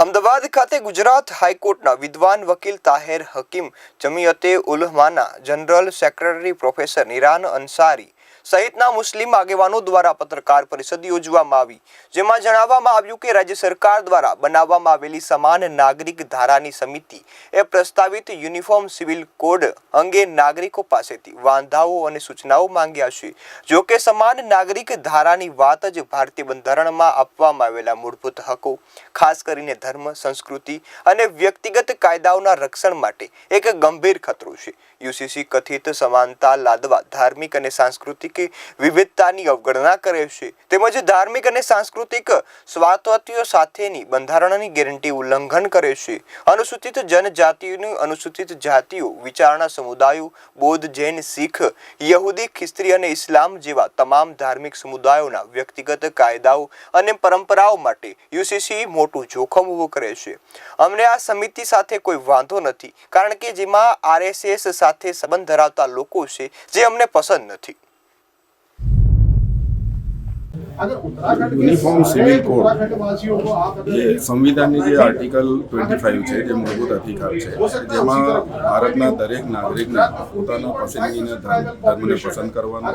અમદાવાદ ખાતે ગુજરાત હાઈકોર્ટના વિદ્વાન વકીલ તાહેર હકીમ Jamiate ઉલમાના general secretary professor નિરાન Ansari સહિતના મુસ્લિમ આગેવાનો દ્વારા પત્રકાર પરિષદ યોજવામાં આવી, જેમાં જણાવવામાં આવ્યું કે રાજ્ય સરકાર દ્વારા બનાવવામાં આવેલી સમાન નાગરિક ધારાની સમિતિ એ પ્રસ્તાવિત યુનિફોર્મ સિવિલ કોડ અંગે નાગરિકો પાસેથી વાંધાઓ અને સૂચનાઓ માંગ્યા છે। જો કે સમાન નાગરિક ધારાની વાત જ ભારતીય બંધારણમાં આપવામાં આવેલા મૂળભૂત હકો, ખાસ કરીને ધર્મ, સંસ્કૃતિ અને વ્યક્તિગત કાયદાઓના રક્ષણ માટે એક ગંભીર ખતરો છે। યુસીસી કથિત સમાનતા લાદવા ધાર્મિક અને સાંસ્કૃતિક વિવિધતાની અવગણના કરે છે, તેમજ ધાર્મિક અને સાંસ્કૃતિક સ્વાતંત્ર્ય સાથેની બંધારણની ગેરંટી ઉલ્લંઘન કરે છે। અનુસૂચિત જનજાતિઓની અનુસૂચિત જાતિઓ, વિચારણા સમુદાયો, બૌદ્ધ, જૈન, શીખ, યહૂદી, ખ્રિસ્તી અને ઇસ્લામ જેવા તમામ ધાર્મિક સમુદાયોના વ્યક્તિગત કાયદાઓ અને પરંપરાઓ માટે યુસીસી મોટું જોખમ ઊભું કરે છે। અમને આ સમિતિ સાથે કોઈ વાંધો નથી, કારણ કે જેમાં આરએસએસ સાથે સંબંધ ધરાવતા લોકો છે, જે અમને પસંદ નથી। यूनिफॉर्म सिविल कोड ये संविधान જે આર્ટિકલ 25 છે, જે મૂળભૂત અધિકાર છે, જેમાં ભારતના દરેક નાગરિકને પોતાના પસંદગીના ધર્મને પસંદ કરવાનો,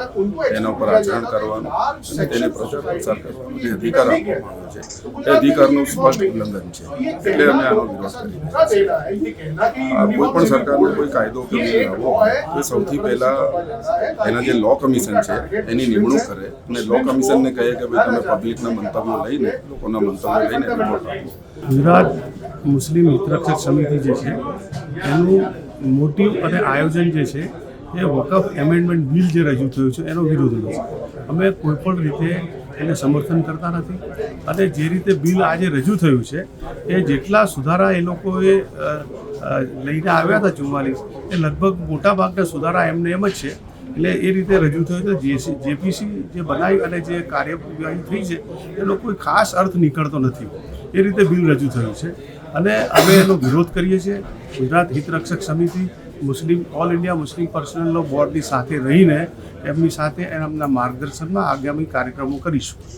તેના ઉપર આચરણ કરવાનું અને તેને પ્રચાર પ્રસાર કરવાનો જે અધિકાર આપવામાં આવ્યો છે, તે અધિકારનું સ્પષ્ટ ઉલ્લંઘન છે। એટલે અમે આનો વિરોધ કરી રહ્યા છીએ। કોઈ પણ સરકારને કોઈ કાયદો કે લાવવો હોય તો સૌથી પહેલાં એના જે લો કમિશન છે એની નિમણૂક કરે અને લો કમિશનને કહે કે ભાઈ તમે પબ્લિકના મંતવ્યો લઈને, લોકોના મંતવ્યો લઈને રિપોર્ટ આપો। ગુજરાત મુસ્લિમ હિતરક્ષક સમિતિ જે છે એનું મોટિવ અને આયોજન જે છે એ વકફ એમેન્ડમેન્ટ બિલ જે રજૂ થયું છે એનો વિરોધમાં છે। અમે કોઈપણ રીતે એને સમર્થન કરતા નથી અને જે રીતે બિલ આજે રજૂ થયું છે એ જેટલા સુધારા એ લોકોએ લઈને આવ્યા હતા 44, એ લગભગ મોટાભાગના સુધારા એમને એમ જ છે। એટલે એ રીતે રજૂ થયું તો જેપીસી જે બનાવી અને જે કાર્યવાહી થઈ છે એનો કોઈ ખાસ અર્થ નીકળતો નથી, એ રીતે બિલ રજૂ થયું છે અને અમે એનો વિરોધ કરીએ છીએ। ગુજરાત હિતરક્ષક સમિતિ all India Muslim personal law બોર્ડની સાથે રહીને એમની સાથે એમના માર્ગદર્શનમાં આગામી કાર્યક્રમો કરીશું।